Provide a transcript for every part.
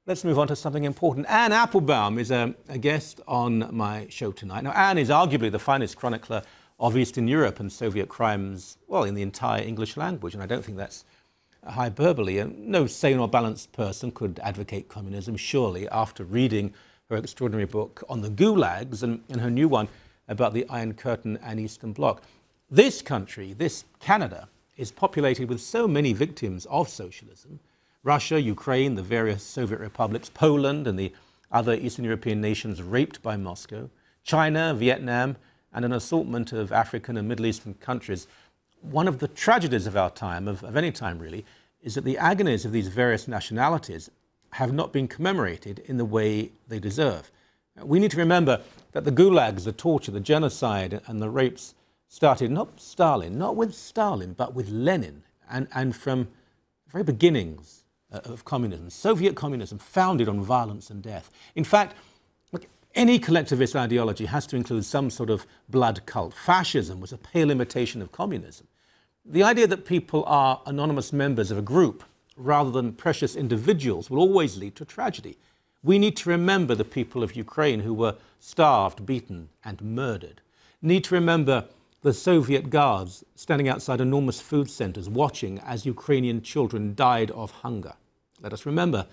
Let's move on to something important. Anne Applebaum is a guest on my show tonight. Now, Anne is arguably the finest chronicler of Eastern Europe and Soviet crimes, well, in the entire English language, and I don't think that's hyperbole. No sane or balanced person could advocate communism, surely, after reading her extraordinary book on the gulags and her new one about the Iron Curtain and Eastern Bloc. This country, this Canada, is populated with so many victims of socialism. Russia, Ukraine, the various Soviet republics, Poland and the other Eastern European nations raped by Moscow, China, Vietnam, and an assortment of African and Middle Eastern countries. One of the tragedies of our time, of any time really, is that the agonies of these various nationalities have not been commemorated in the way they deserve. We need to remember that the gulags, the torture, the genocide and the rapes started not with Stalin, but with Lenin, and from the very beginnings of communism, Soviet communism, founded on violence and death. In fact, look, any collectivist ideology has to include some sort of blood cult. Fascism was a pale imitation of communism. The idea that people are anonymous members of a group rather than precious individuals will always lead to tragedy. We need to remember the people of Ukraine who were starved, beaten, and murdered. Need to remember the Soviet guards standing outside enormous food centers watching as Ukrainian children died of hunger. Let us remember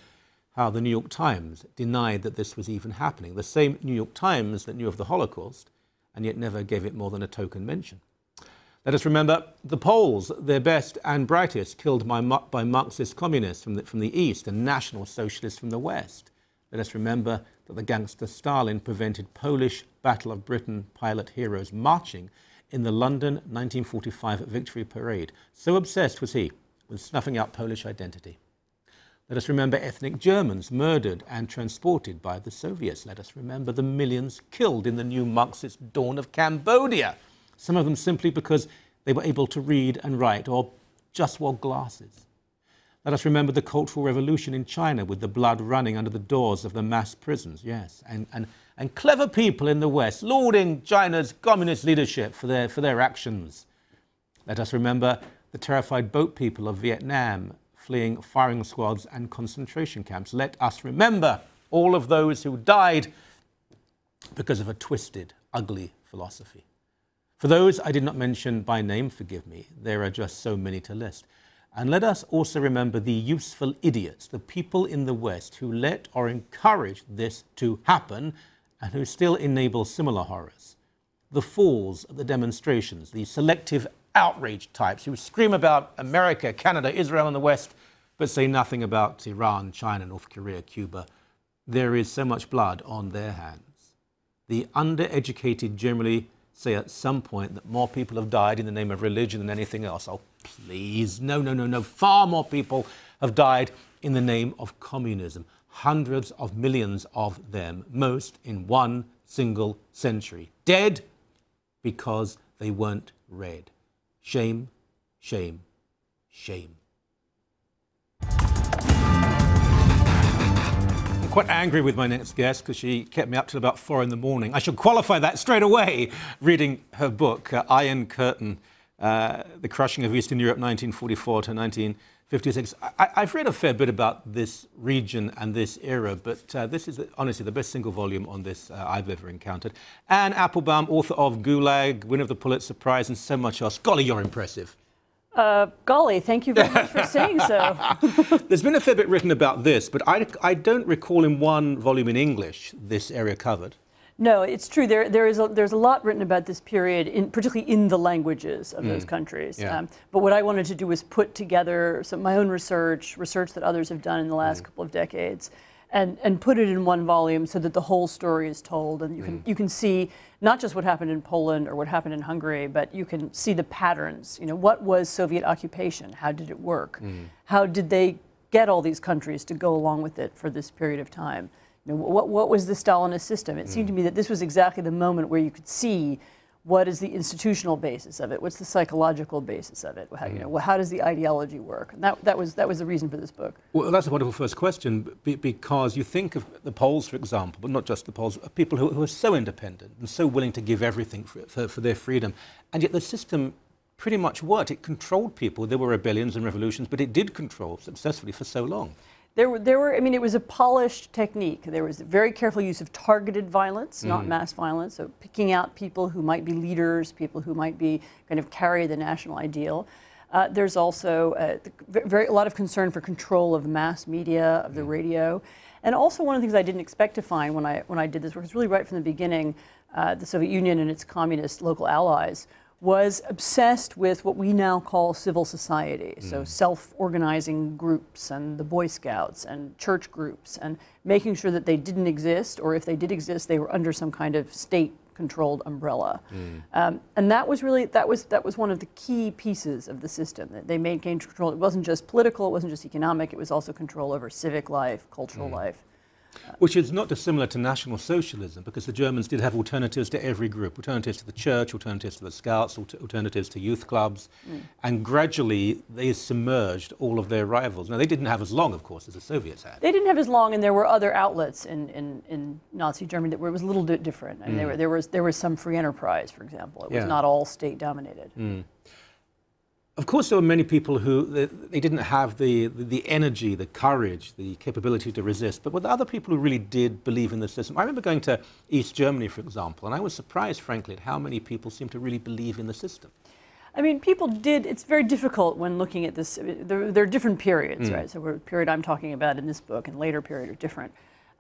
how the New York Times denied that this was even happening. The same New York Times that knew of the Holocaust and yet never gave it more than a token mention. Let us remember the Poles, their best and brightest, killed by Marxist communists from the East and National Socialists from the West. Let us remember that the gangster Stalin prevented Polish Battle of Britain pilot heroes marching in the London 1945 Victory Parade. So obsessed was he with snuffing out Polish identity. Let us remember ethnic Germans murdered and transported by the Soviets. Let us remember the millions killed in the new Marxist dawn of Cambodia, some of them simply because they were able to read and write or just wore glasses. Let us remember the Cultural Revolution in China with the blood running under the doors of the mass prisons, yes, and clever people in the West lauding China's communist leadership for their actions. Let us remember the terrified boat people of Vietnam fleeing firing squads and concentration camps. Let us remember all of those who died because of a twisted, ugly philosophy. For those I did not mention by name, forgive me, there are just so many to list. And let us also remember the useful idiots, the people in the West who let or encourage this to happen and who still enable similar horrors. The fools at the demonstrations, the selective outrage types who scream about America, Canada, Israel and the West, but say nothing about Iran, China, North Korea, Cuba. There is so much blood on their hands. The undereducated generally say at some point that more people have died in the name of religion than anything else. Oh, please, no. Far more people have died in the name of communism. Hundreds of millions of them, most in one single century. Dead because they weren't read. Shame, shame, shame. I'm quite angry with my next guest because she kept me up till about 4 in the morning. I should qualify that straight away, reading her book, Iron Curtain, The Crushing of Eastern Europe, 1944 to 1956. I've read a fair bit about this region and this era, but this is honestly the best single volume on this I've ever encountered. Anne Applebaum, author of Gulag, winner of the Pulitzer Prize, and so much else. Golly, you're impressive. Golly, thank you very much for saying so. There's been a fair bit written about this, but I don't recall in one volume in English this area covered. No, it's true. There's a lot written about this period, particularly in the languages of those countries. Yeah. But what I wanted to do was put together my own research that others have done in the last couple of decades, and put it in one volume so that the whole story is told, and you can see not just what happened in Poland or what happened in Hungary, but you can see the patterns. You know, what was Soviet occupation? How did it work? How did they get all these countries to go along with it for this period of time? You know, what was the Stalinist system? It seemed to me that this was exactly the moment where you could see what is the institutional basis of it, what's the psychological basis of it, how, you know, how does the ideology work? And that was the reason for this book. Well, that's a wonderful first question, because you think of the Poles, for example, but not just the Poles, people who are so independent and so willing to give everything for their freedom, and yet the system pretty much worked. It controlled people. There were rebellions and revolutions, but it did control successfully for so long. I mean, it was a polished technique. There was very careful use of targeted violence, not mass violence, so picking out people who might be leaders, people who might be kind of carry the national ideal. There's also a lot of concern for control of the mass media, of the radio. And also one of the things I didn't expect to find when I did this work is really right from the beginning, the Soviet Union and its communist local allies was obsessed with what we now call civil society, so self-organizing groups and the Boy Scouts and church groups, and making sure that they didn't exist, or if they did exist, they were under some kind of state-controlled umbrella. And that was really, that was one of the key pieces of the system. That they maintained control. It wasn't just political, it wasn't just economic, it was also control over civic life, cultural life. Which is not dissimilar to National Socialism, because the Germans did have alternatives to every group, alternatives to the church, alternatives to the Scouts, alternatives to youth clubs, and gradually they submerged all of their rivals. Now, they didn't have as long, of course, as the Soviets had. They didn't have as long, and there were other outlets in Nazi Germany that were, it was a little bit different. And there was some free enterprise, for example. It was not all state-dominated. Of course, there were many people who they didn't have the energy, the courage, the capability to resist, but were there other people who really did believe in the system? I remember going to East Germany, for example, and I was surprised, frankly, at how many people seemed to really believe in the system. I mean, people did. It's very difficult when looking at this. There are different periods, right? So the period I'm talking about in this book and later period are different.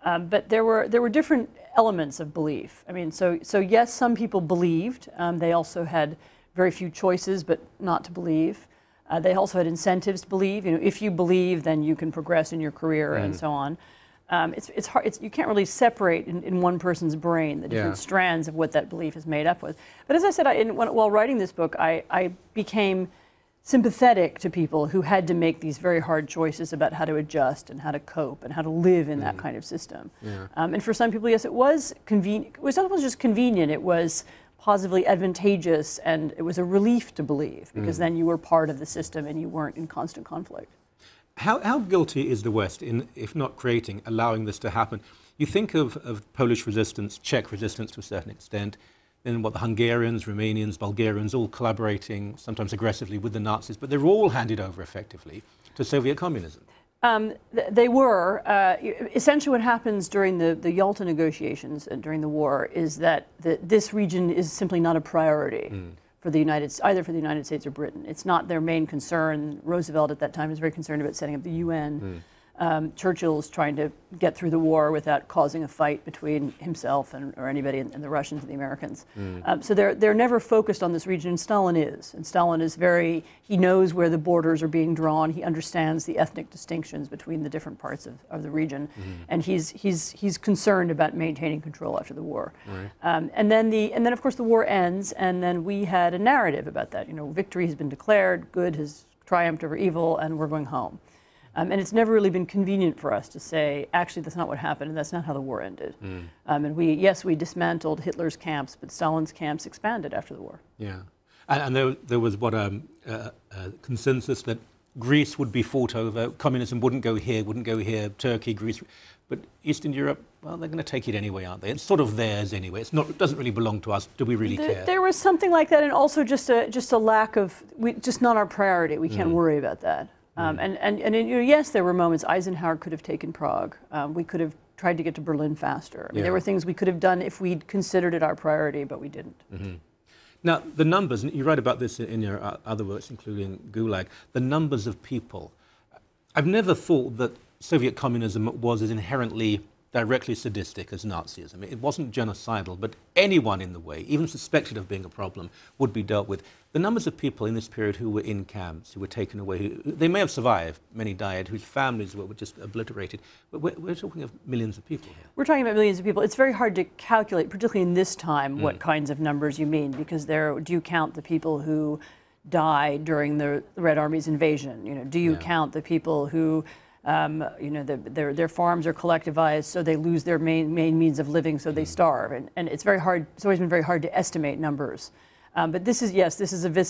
But there were different elements of belief. I mean, so yes, some people believed. They also had very few choices, but not to believe. They also had incentives to believe. You know, if you believe, then you can progress in your career and so on. It's hard. You can't really separate in one person's brain the different strands of what that belief is made up with. But as I said, while writing this book, I became sympathetic to people who had to make these very hard choices about how to adjust and how to cope and how to live in that kind of system. And for some people, yes, it was convenient. It was not just convenient. It was positively advantageous, and it was a relief to believe, because then you were part of the system and you weren't in constant conflict. How guilty is the West in, if not creating, allowing this to happen? You think of Polish resistance, Czech resistance to a certain extent, then what the Hungarians, Romanians, Bulgarians, all collaborating, sometimes aggressively with the Nazis, but they're all handed over effectively to Soviet communism. They were. Essentially what happens during the Yalta negotiations and during the war is that this region is simply not a priority for the either for the United States or Britain. It's not their main concern. Roosevelt at that time was very concerned about setting up the UN. Churchill's trying to get through the war without causing a fight between himself or anybody and the Russians and the Americans. So they're never focused on this region, and Stalin is. And Stalin is he knows where the borders are being drawn. He understands the ethnic distinctions between the different parts of the region. And he's concerned about maintaining control after the war. And then of course the war ends, and then we had a narrative about that. You know, victory has been declared, good has triumphed over evil, and we're going home. And it's never really been convenient for us to say, actually, that's not what happened, and that's not how the war ended. And we dismantled Hitler's camps, but Stalin's camps expanded after the war. Yeah. And there was a consensus that Greece would be fought over, communism wouldn't go here, Turkey, Greece. But Eastern Europe, well, they're going to take it anyway, aren't they? It's sort of theirs anyway. It doesn't really belong to us. Do we really care? There was something like that, and also just a lack of, just not our priority. We can't worry about that. Yes, there were moments. Eisenhower could have taken Prague. We could have tried to get to Berlin faster. I mean, there were things we could have done if we'd considered it our priority, but we didn't. Now, the numbers, and you write about this in your other works, including Gulag, the numbers of people. I've never thought that Soviet communism was as inherently directly sadistic as Nazism. It wasn't genocidal, but anyone in the way, even suspected of being a problem, would be dealt with. The numbers of people in this period who were in camps, who were taken away, they may have survived, many died, whose families were just obliterated, but we're talking of millions of people here. We're talking about millions of people. It's very hard to calculate, particularly in this time, what kinds of numbers you mean, because do you count the people who died during the Red Army's invasion? You know, do you count the people who their farms are collectivized, so they lose their main means of living, so they starve, and it's very hard. It's always been very hard to estimate numbers. But this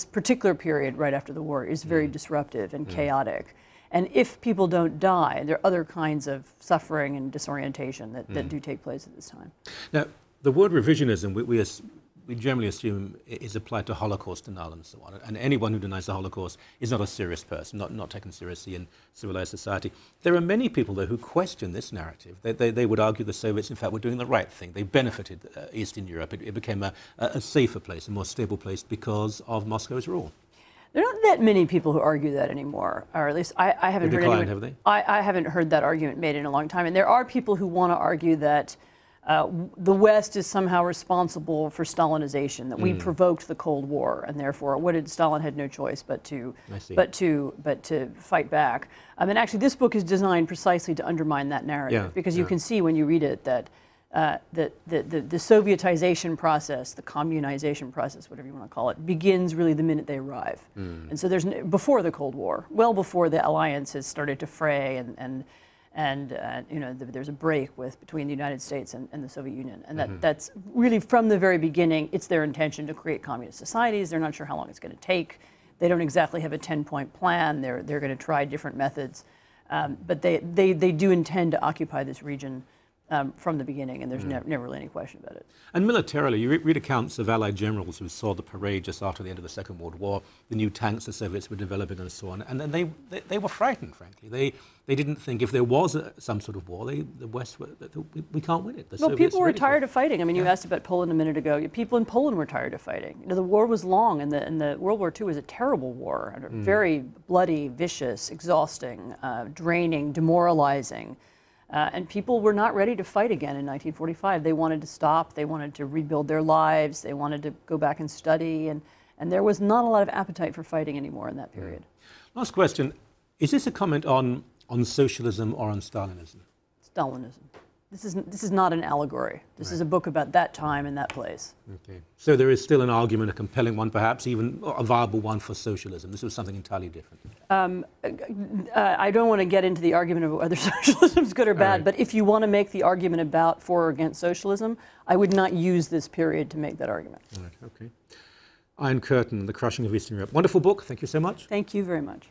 particular period right after the war is very disruptive and chaotic, and if people don't die, there are other kinds of suffering and disorientation that do take place at this time. Now, the word revisionism, we we generally assume is applied to Holocaust denial and so on. And anyone who denies the Holocaust is not a serious person, not taken seriously in civilized society. There are many people, though, who question this narrative. They would argue the Soviets, in fact, were doing the right thing. They benefited Eastern Europe. It became a safer place, a more stable place because of Moscow's rule. There are not that many people who argue that anymore, or at least I haven't heard anyone. Have they? I haven't heard that argument made in a long time. And there are people who want to argue that the West is somehow responsible for Stalinization, that we provoked the Cold War, and therefore, Stalin had no choice but to fight back. And actually, this book is designed precisely to undermine that narrative, because you can see when you read it that the Sovietization process, the communization process, whatever you want to call it, begins really the minute they arrive. And so there's before the Cold War, well before the alliance has started to fray, and you know, there's a break between the United States and the Soviet Union, and that's really from the very beginning. It's their intention to create communist societies. They're not sure how long it's going to take. They don't exactly have a 10-point plan. They're going to try different methods, but they do intend to occupy this region from the beginning, and there's never really any question about it. And militarily, you read accounts of Allied generals who saw the parade just after the end of the Second World War, the new tanks the Soviets were developing and so on, and then they were frightened, frankly. They didn't think if there was some sort of war, the West, we can't win it. Well, people were tired of fighting. I mean, you asked about Poland a minute ago. People in Poland were tired of fighting. You know, the war was long, and the World War II was a terrible war, very bloody, vicious, exhausting, draining, demoralizing. And people were not ready to fight again in 1945. They wanted to stop. They wanted to rebuild their lives. They wanted to go back and study. And there was not a lot of appetite for fighting anymore in that period. Last question. Is this a comment on socialism or on Stalinism? Stalinism. This is not an allegory. This is a book about that time and that place. Okay. So there is still an argument, a compelling one perhaps, even a viable one for socialism. This was something entirely different. I don't want to get into the argument of whether socialism is good or bad, but if you want to make the argument about for or against socialism, I would not use this period to make that argument. All right, okay. Iron Curtain, The Crushing of Eastern Europe. Wonderful book. Thank you so much. Thank you very much.